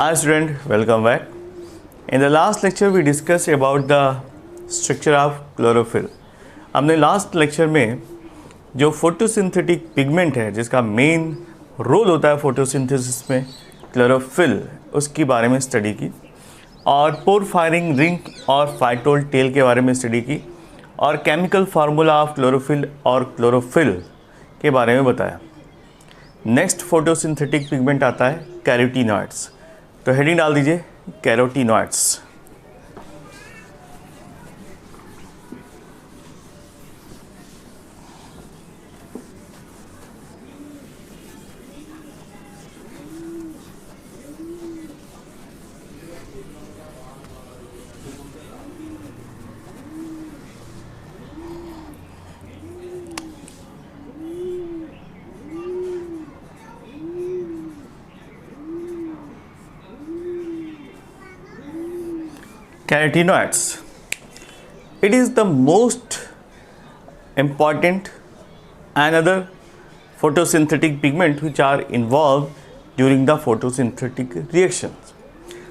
Hi student, welcome back. In the last lecture we discussed about the structure of chlorophyll. हमने last lecture में जो photosynthetic pigment है जिसका main role होता है फोटोसिंथेसिस में क्लोरोफिल, उसके बारे में स्टडी की और पोर फायरिंग रिंग और फाइटोल टेल के बारे में स्टडी की और केमिकल फार्मूला ऑफ क्लोरोफिल और क्लोरोफिल के बारे में बताया। नेक्स्ट फोटोसिंथेटिक पिगमेंट आता है कैरोटीनॉइड्स। तो हेडिंग डाल दीजिए carotenoids. Carotenoids. It is the most important and other photosynthetic pigment which are involved during the photosynthetic reactions.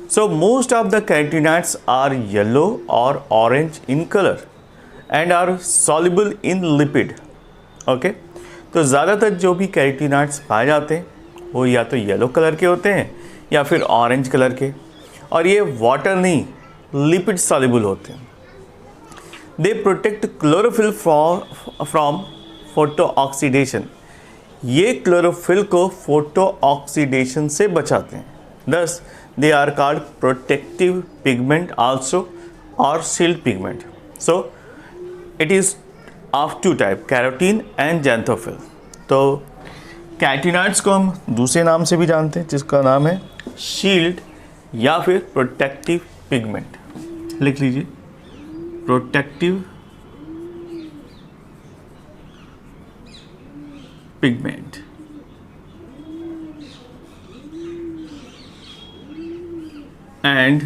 So most of the carotenoids are yellow or orange in color and are soluble in lipid. Okay? तो ज़्यादातर जो भी carotenoids पाए जाते हैं वो या तो येलो कलर के होते हैं या फिर ऑरेंज कलर के, और ये वाटर नहीं लिपिड सॉल्युबल होते हैं। They protect chlorophyll from photo oxidation. ये क्लोरोफिल को फोटो ऑक्सीडेशन से बचाते हैं। Thus they are called protective pigment also और shield pigment. So it is of two type, carotene and xanthophyll. तो कैरोटीनॉइड्स को हम दूसरे नाम से भी जानते हैं जिसका नाम है शील्ड या फिर प्रोटेक्टिव पिगमेंट। लिख लीजिए protective pigment. And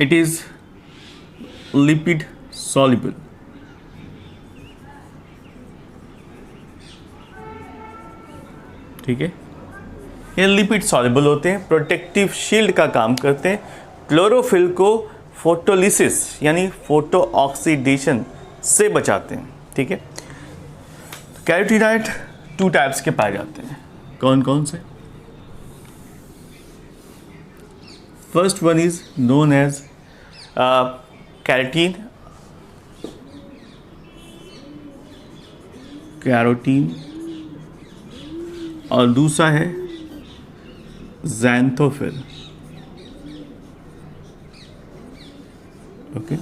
it is lipid soluble. ठीक है, ये लिपिड सॉल्युबल होते हैं, प्रोटेक्टिव शील्ड का काम करते हैं, क्लोरोफिल को फोटोलिसिस यानी फोटो ऑक्सीडेशन से बचाते हैं। ठीक है, कैरोटीनॉइड टू टाइप्स के पाए जाते हैं। कौन कौन से? First one is known as carotene, और दूसरा है ज़ैंथोफिल। ओके,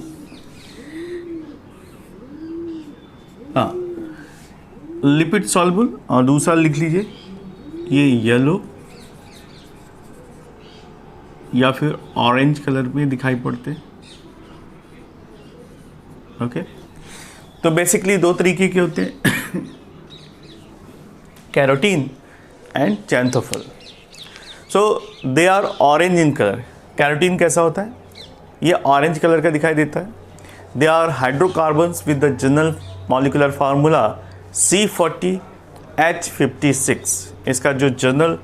हाँ, लिपिड सॉल्युबल, और दूसरा लिख लीजिए ये येलो या फिर ऑरेंज कलर में दिखाई पड़ते हैं। ओके, तो बेसिकली दो तरीके के होते हैं carotene and xanthophyll. So they are orange in colour. Carotene कैसा होता है? ये ऑरेंज कलर का दिखाई देता है। They are hydrocarbons with the general molecular formula C40H56। इसका जो जनरल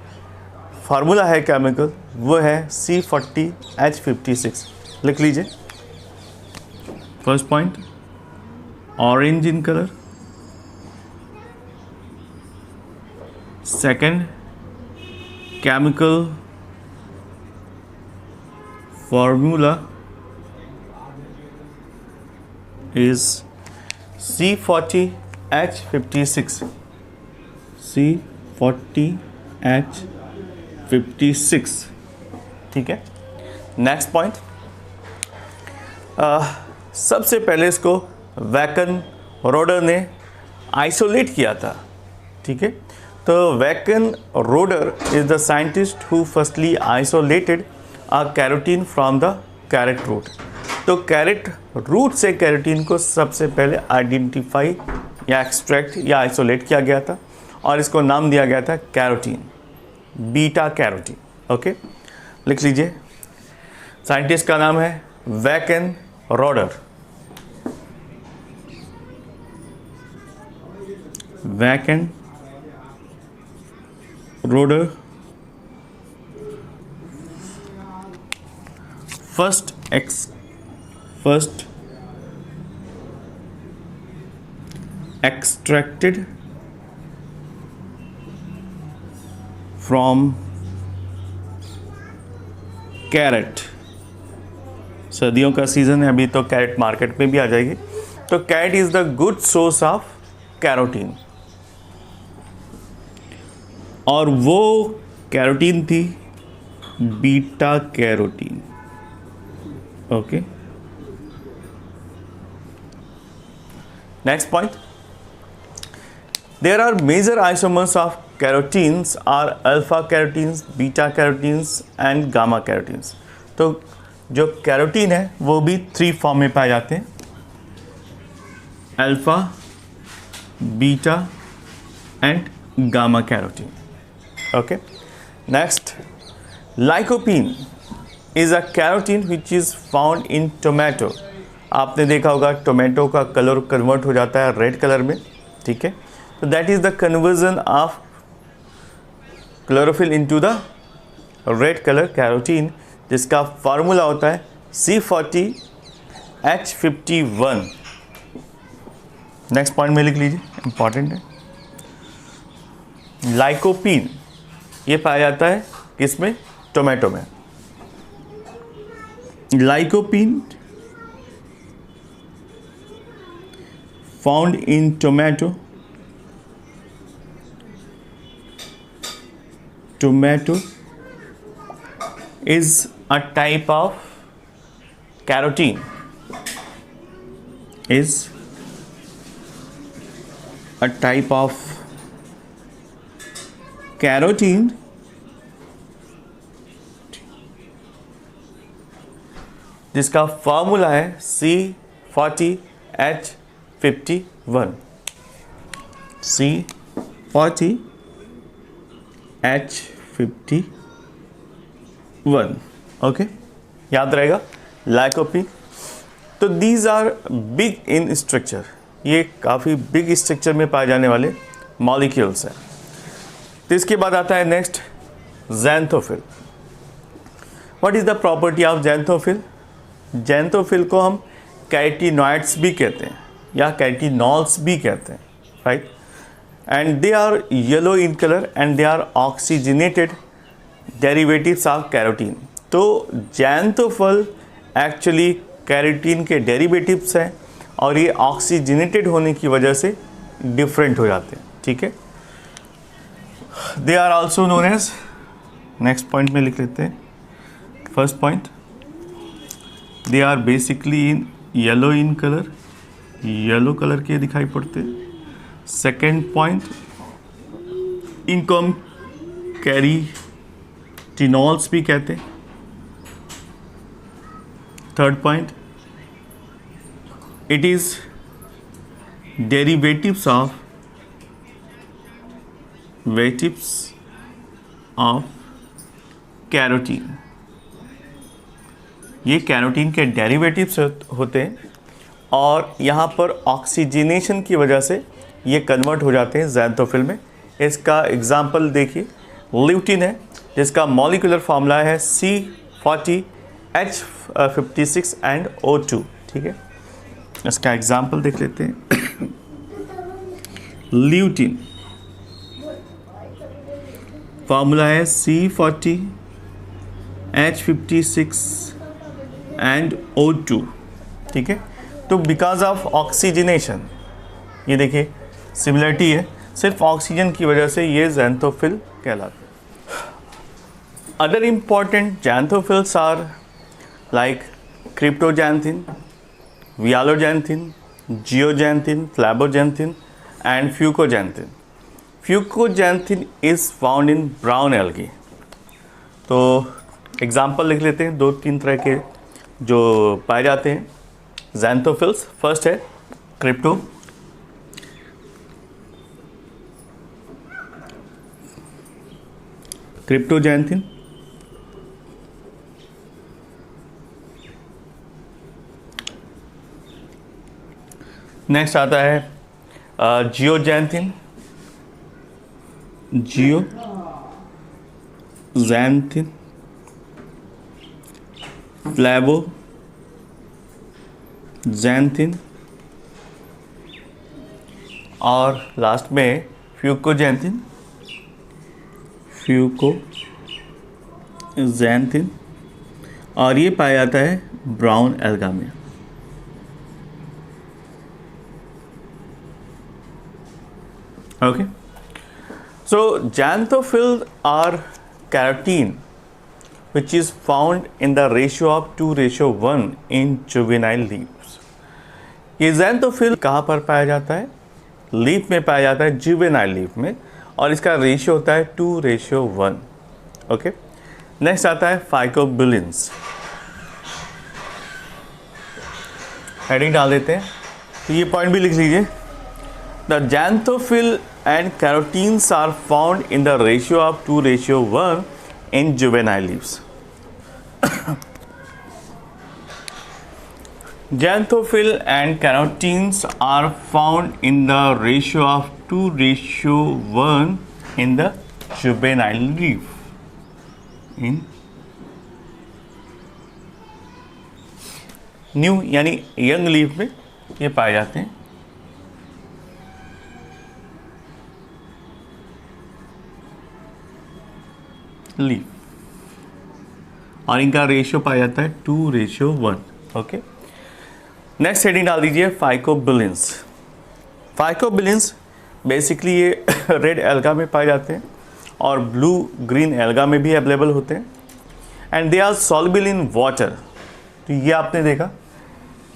फार्मूला है केमिकल वो है C40H56। लिख लीजिए। First point orange in colour, second chemical formula is C40H56. C40H56। ठीक है, नेक्स्ट पॉइंट, सबसे पहले इसको वैकन रोडर ने आइसोलेट किया था। ठीक है, तो Wackenroder is the scientist who firstly isolated a carotene from the carrot root. तो कैरेट रूट से कैरोटीन को सबसे पहले आइडेंटिफाई या एक्सट्रैक्ट या आइसोलेट किया गया था और इसको नाम दिया गया था कैरोटीन, बीटा कैरोटीन। ओके, लिख लीजिए। साइंटिस्ट का नाम है Wackenroder. Wackenroder first extracted from carrot. सर्दियों का सीज़न है अभी, तो कैरेट मार्केट में भी आ जाएगी। तो carrot is the good source of carotene, और वो कैरोटीन थी beta carotene. Okay, next point, there are major isomers of carotenes are alpha carotenes, beta carotenes and gamma carotenes. तो जो कैरोटीन है वो भी 3 फॉर्म में पाए जाते हैं, alpha, beta and gamma carotene. Okay, next, lycopene is a carotene which is found in tomato. आपने देखा होगा टोमेटो का कलर कन्वर्ट हो जाता है रेड कलर में, ठीक है। तो that is the conversion of chlorophyll into the red colour carotene, जिसका फार्मूला होता है C40H51। नेक्स्ट पॉइंट में लिख लीजिए, इंपॉर्टेंट है। लाइकोपीन ये पाया जाता है किसमें? टोमेटो में। Lycopene found in tomato is a type of carotene, is a type of carotene जिसका फॉर्मूला है C40H51। C40H51, ओके, याद रहेगा लाइकोपीन। तो these are big in structure, ये काफ़ी बिग स्ट्रक्चर में पाए जाने वाले मॉलिक्यूल्स हैं। तो इसके बाद आता है next, xanthophyll. What is the property of xanthophyll? Xanthophyll को हम कैरोटीनॉइड्स भी कहते हैं या कैरोटीनॉल्स भी कहते हैं, right. And they are yellow in colour and they are oxygenated derivatives of carotene. तो ज़ैंथोफिल एक्चुअली कैरोटीन के डेरिवेटिव्स हैं और ये ऑक्सीजनेटेड होने की वजह से डिफरेंट हो जाते हैं, ठीक है। They are also known as, next point में लिख लेते हैं। First point, they are basically in yellow in colour, yellow colour के दिखाई पड़ते हैं। सेकेंड पॉइंट, इनको हम कैरोटीनॉल्स भी कहते हैं। Third point, it is derivatives of carotene. ये कैरोटीन के डेरिवेटिव्स होते हैं और यहाँ पर ऑक्सीजनेशन की वजह से ये कन्वर्ट हो जाते हैं ज़ैंथोफिल में। इसका एग्जाम्पल देखिए, ल्यूटिन है जिसका मॉलिक्यूलर फार्मूला है C40H56 एंड O2, ठीक है। इसका एग्जाम्पल देख लेते हैं। ल्यूटिन फार्मूला है C40H56 एंड O2, ठीक है। तो बिकॉज ऑफ ऑक्सीजनेशन, ये देखिए सिमिलरिटी है, सिर्फ ऑक्सीजन की वजह से ये ज़ैंथोफिल कहलाते हैं। Other important xanthophylls are like cryptoxanthin, violaxanthin, zeaxanthin, flavoxanthin and fucoxanthin. Fucoxanthin is found in brown algae. तो एग्जाम्पल लिख लेते हैं, 2-3 तरह के जो पाए जाते हैं ज़ैंथोफिल्स। फर्स्ट है क्रिप्टोजैंथिन, नेक्स्ट आता है जियोजैंथिन, फ्लैवोज़ैंथिन और लास्ट में फ्यूकोज़ैंथिन और ये पाया जाता है ब्राउन एल्गा में। Okay, so xanthophylls are carotene which is found in the ratio of 2:1 in juvenile leaves। ये xanthophylls कहाँ पर पाया जाता है? लीफ में पाया जाता है, जुवेनाइल लीफ में, और इसका रेशियो होता है 2:1। ओके, नेक्स्ट आता है फाइकोबिलिन्स। हेडिंग डाल देते हैं, तो ये पॉइंट भी लिख लीजिए। The xanthophyll and carotenes are found in the ratio of 2:1 in juvenile leaves। Xanthophyll and carotenes are found in the ratio of 2:1 in the juvenile leaf। In new यानी young leaf में ये पाए जाते हैं। Leaf, और इनका ratio पाया जाता है 2:1। ओके, नेक्स्ट हेडिंग डाल दीजिए फाइकोबिलिन्स। फाइकोबिलिन्स बेसिकली ये रेड एल्गा में पाए जाते हैं और ब्लू ग्रीन एल्गा में भी अवेलेबल होते हैं, and they are soluble in water. तो ये आपने देखा,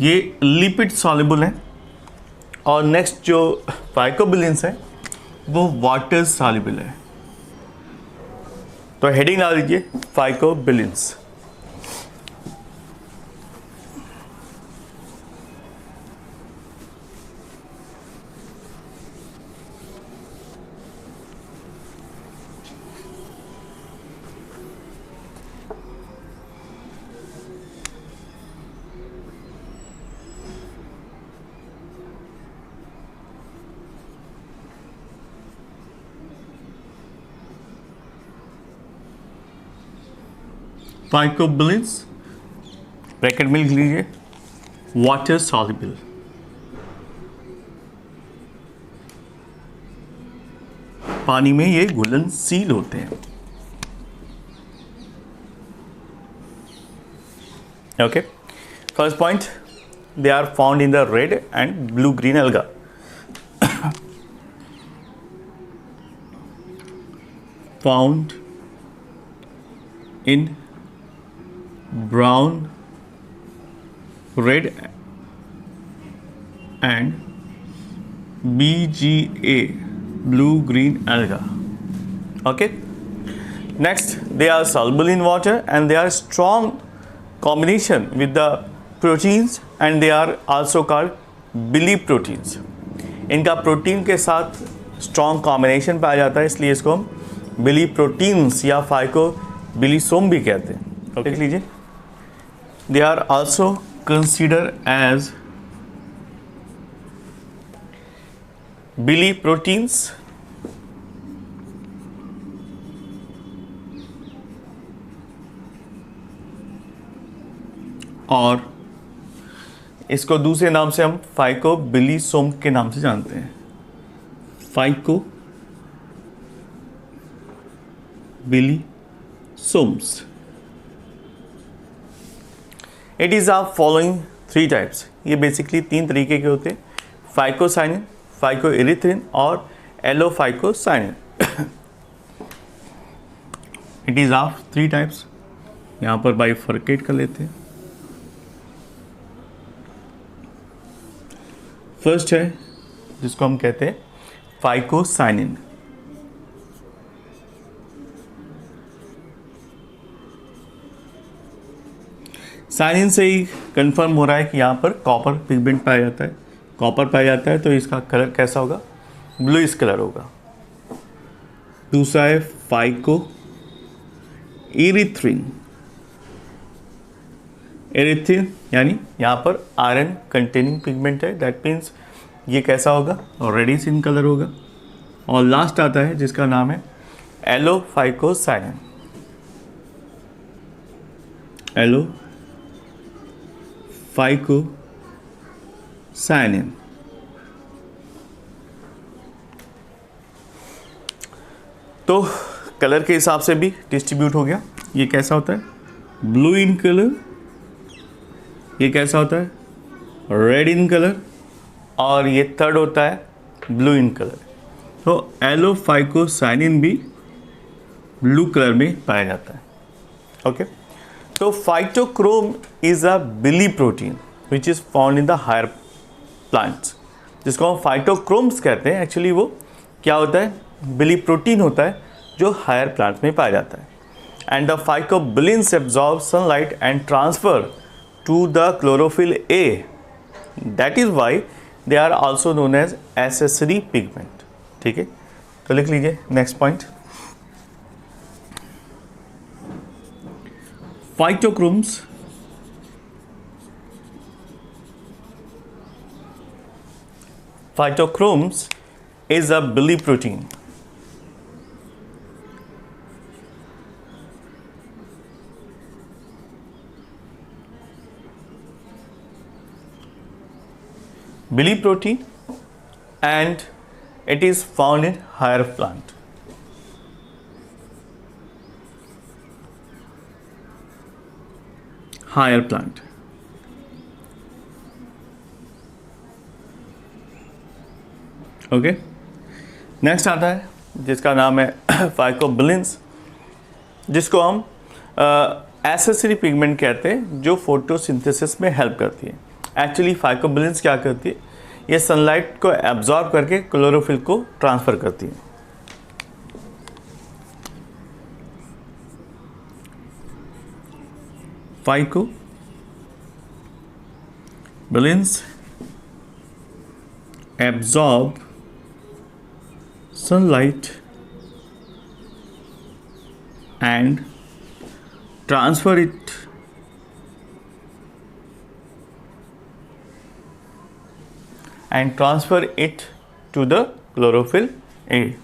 ये लिपिड सॉल्युबल हैं, और नेक्स्ट जो फाइकोबिलिन्स है वो वाटर सॉल्युबल है। तो हेडिंग डाल दीजिए फाइकोबिलिन्स। फाइकोबिलिन्स ब्रैकेट में लिख लीजिए वाटर सॉल्युबल। पानी में ये घुलनशील होते हैं। Okay, first point, they are found in the red and blue green alga. Found in brown, red and BGA, blue green alga। Okay, next they are soluble in water and they are strong combination with the proteins and they are also called biliproteins। इनका protein के साथ strong combination पाया जाता है, इसलिए इसको हम बिलीप्रोटीन्स या फाइकोबिलिसोम भी कहते हैं। देख लीजिए, they are also considered as biliproteins और इसको दूसरे नाम से हम फाइकोबिलिसोम के नाम से जानते हैं। Phycobilisomes. It is of following 3 types. ये बेसिकली 3 तरीके के होते हैं, फाइकोसाइनिन, फाइकोइरिथ्रिन और allophycocyanin. It is of 3 types. यहाँ पर बाइफर्केट कर लेते हैं। फर्स्ट है जिसको हम कहते हैं फाइकोसाइनिन। साइनिन से ही कंफर्म हो रहा है कि यहाँ पर कॉपर पिगमेंट पाया जाता है। कॉपर पाया जाता है तो इसका कलर कैसा होगा? ब्लूइश कलर होगा। दूसरा है फाइको इरिथ्रिन। एरिथ्रिन यानी यहाँ पर आयरन कंटेनिंग पिगमेंट है, दैट मीन्स ये कैसा होगा? रेडिश इन कलर होगा। और लास्ट आता है जिसका नाम है एलोफाइकोसाइनिन। फाइकोसाइनिन। तो कलर के हिसाब से भी डिस्ट्रीब्यूट हो गया। ये कैसा होता है? Blue in colour. ये कैसा होता है? Red in colour. और ये थर्ड होता है ब्लू इन कलर। तो एलोफाइकोसाइनिन भी ब्लू कलर में पाया जाता है। ओके, तो phytochrome is a bili protein which is found in the higher plants, जिसको हम फाइटोक्रोम्स कहते हैं। एक्चुअली वो क्या होता है? बिली प्रोटीन होता है जो हायर प्लांट्स में पाया जाता है। And the phycobilins absorb sunlight and transfer to the chlorophyll A, that is why they are also known as accessory pigment. ठीक है, तो लिख लीजिए next point. Phytochromes is a billy protein. Billy protein, and it is found in higher plant. Higher plant. Okay, next आता है जिसका नाम है फाइकोबिलिन्स, जिसको हम एसेसरी पिगमेंट कहते हैं, जो फोटोसिंथेसिस में हेल्प करती है। एक्चुअली फाइकोबिलिन्स क्या करती है? ये सनलाइट को एब्जॉर्ब करके क्लोरोफिल को ट्रांसफ़र करती है। Phycobilins absorb sunlight and transfer it to the chlorophyll A.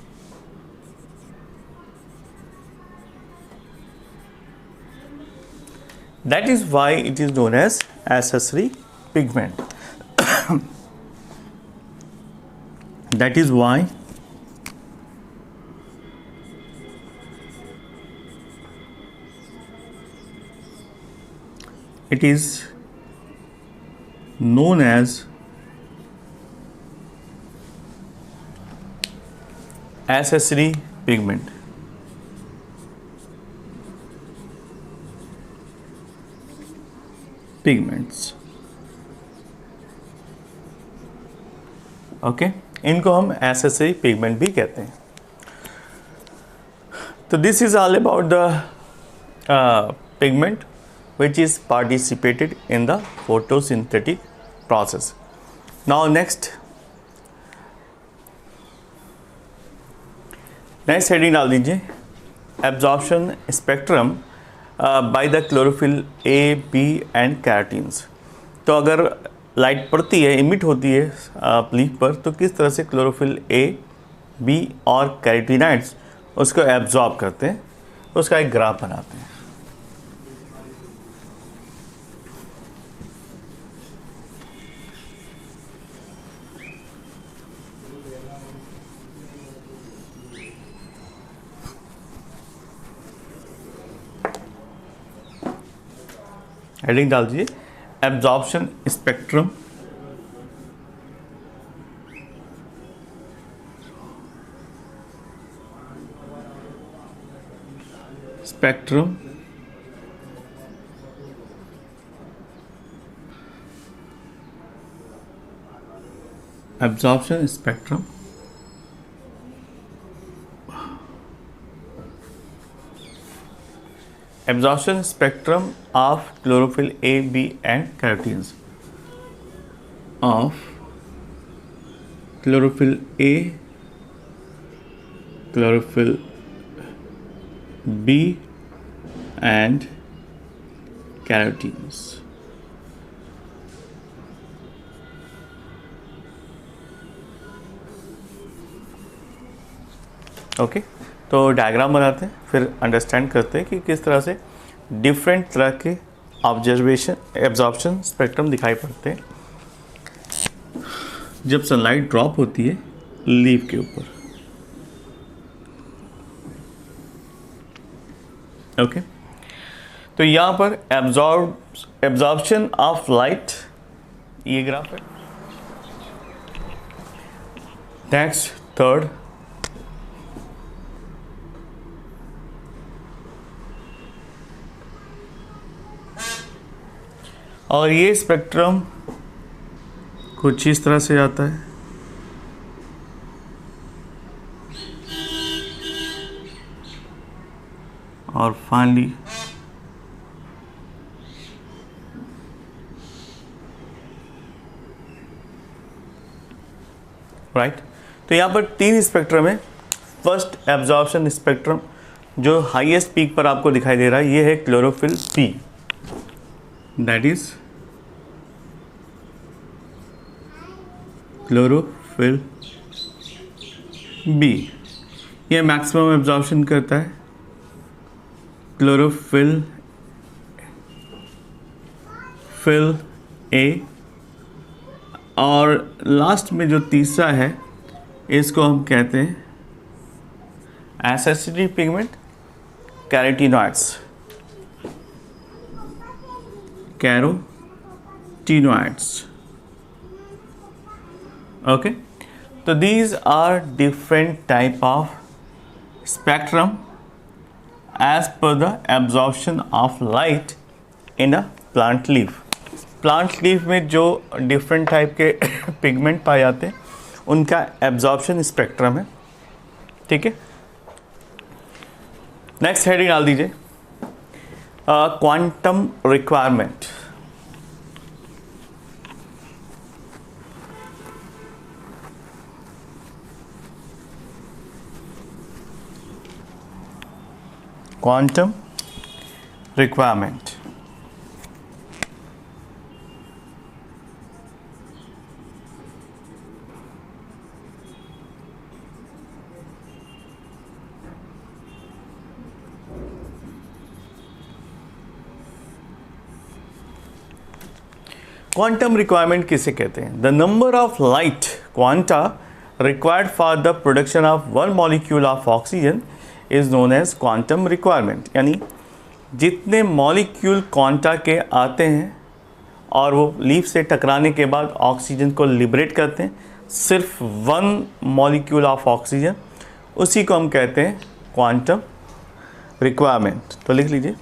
That is why it is known as accessory pigment. That is why it is known as accessory pigment. Pigments. Okay, इनको हम accessory pigment भी कहते हैं। तो this is all about the pigment which is participated in the photosynthetic process. Now next heading डाल दीजिए, absorption spectrum by the chlorophyll A, B and carotenes. तो अगर लाइट पड़ती है, इमिट होती है लीफ पर, तो किस तरह से क्लोरोफिल ए, बी और कैरोटीनॉइड्स उसको एब्जॉर्ब करते हैं, उसका एक ग्राफ बनाते हैं। हेडिंग डाल दीजिए, absorption spectrum absorption spectrum of chlorophyll A, B and carotenes of chlorophyll A, chlorophyll B and carotenes. Okay, तो डायग्राम बनाते हैं, फिर अंडरस्टैंड करते हैं कि किस तरह से डिफरेंट तरह के ऑब्जर्वेशन एब्जॉर्प्शन स्पेक्ट्रम दिखाई पड़ते हैं जब सनलाइट ड्रॉप होती है लीफ के ऊपर। ओके, तो यहाँ पर एब्जॉर्प्शन ऑफ लाइट, ये ग्राफ है। नेक्स्ट थर्ड, और ये स्पेक्ट्रम कुछ इस तरह से जाता है। और फाइनली राइट, तो यहाँ पर 3 स्पेक्ट्रम है। फर्स्ट एब्जॉर्प्शन स्पेक्ट्रम जो हाईएस्ट पीक पर आपको दिखाई दे रहा है, ये है chlorophyll B, that is chlorophyll B. ये मैक्सिमम एब्जॉर्प्शन करता है। क्लोरोफिल ए, और लास्ट में जो तीसरा है इसको हम कहते हैं एसेसिटी pigment, carotenoids, okay, so these are different type of spectrum as per the absorption of light in a plant leaf. Plant leaf में जो डिफरेंट टाइप के पिगमेंट पाए जाते हैं उनका एब्जॉर्प्शन स्पेक्ट्रम है। ठीक है, नेक्स्ट हेडिंग डाल दीजिए, quantum requirement. Quantum requirement, quantum requirement किसे कहते हैं? The number of light quanta required for the production of one molecule of oxygen is known as quantum requirement. यानी जितने मॉलिक्यूल क्वांटा के आते हैं और वो लीफ से टकराने के बाद ऑक्सीजन को लिबरेट करते हैं, सिर्फ वन मॉलिक्यूल ऑफ ऑक्सीजन, उसी को हम कहते हैं क्वांटम रिक्वायरमेंट। तो लिख लीजिए,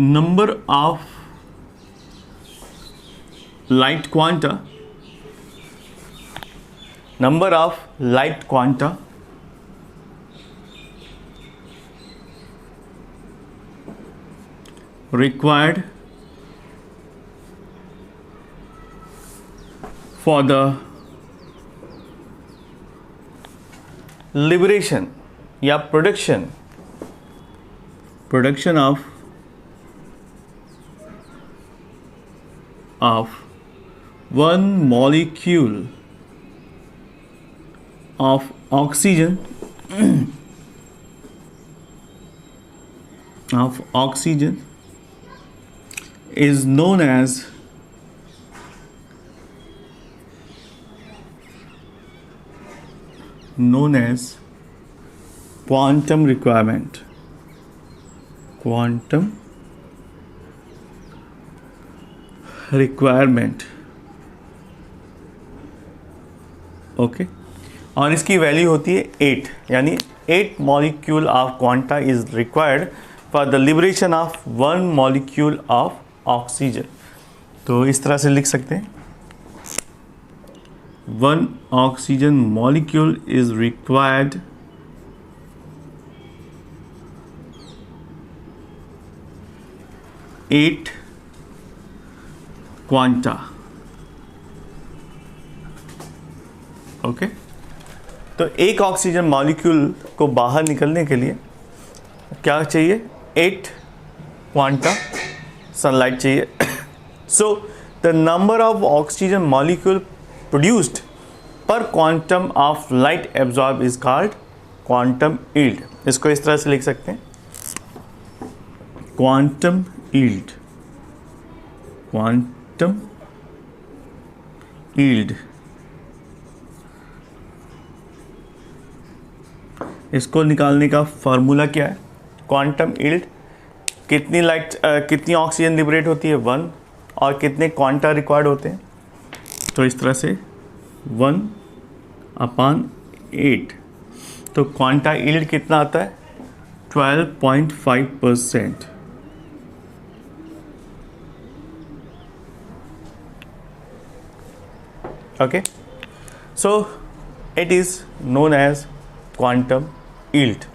number of light quanta required for the liberation या production of one molecule of oxygen is known as quantum requirement. Okay, और इसकी वैल्यू होती है 8, यानी 8 molecule of quanta is required for the liberation of one molecule of oxygen. तो इस तरह से लिख सकते हैं, one oxygen molecule is required at quanta. Okay, तो एक ऑक्सीजन मॉलिक्यूल को बाहर निकलने के लिए क्या चाहिए? 8 क्वांटा सनलाइट चाहिए। So the number of oxygen molecule produced per quantum of light absorb is called quantum yield, इसको इस तरह से लिख सकते हैं, क्वांटम यील्ड, क्वांटम यील्ड, इसको निकालने का फॉर्मूला क्या है? क्वांटम यील्ड, कितनी ऑक्सीजन लिबरेट होती है 1, और कितने क्वांटा रिक्वायर्ड होते हैं, तो इस तरह से 1/8, तो क्वांटा यील्ड कितना आता है 12.5%। okay, so it is known as quantum yield.